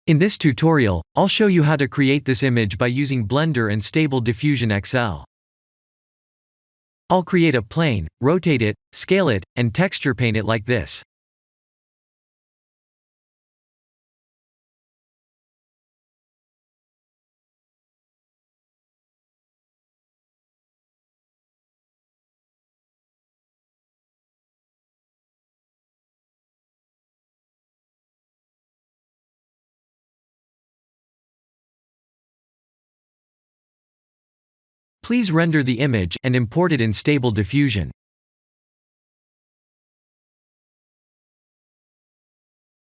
In this tutorial, I'll show you how to create this image by using Blender and Stable Diffusion XL. I'll create a plane, rotate it, scale it, and texture paint it like this. Please render the image and import it in Stable Diffusion.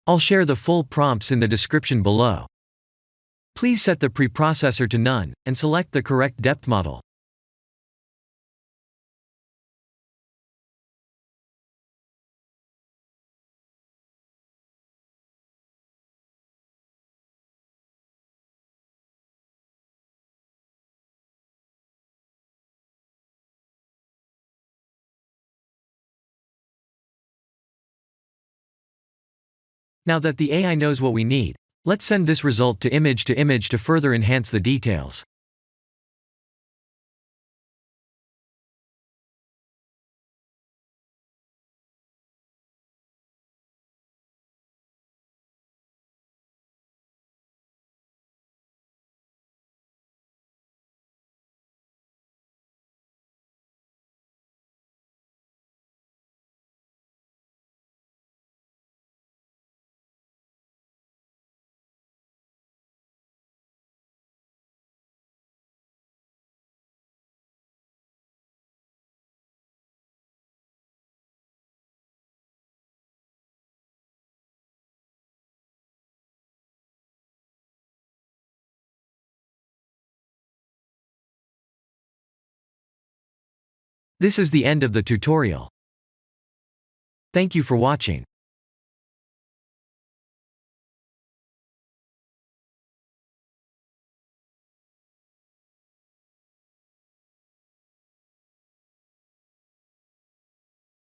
I'll share the full prompts in the description below. Please set the preprocessor to none, and select the correct depth model. Now that the AI knows what we need, let's send this result to image to further enhance the details. This is the end of the tutorial. Thank you for watching.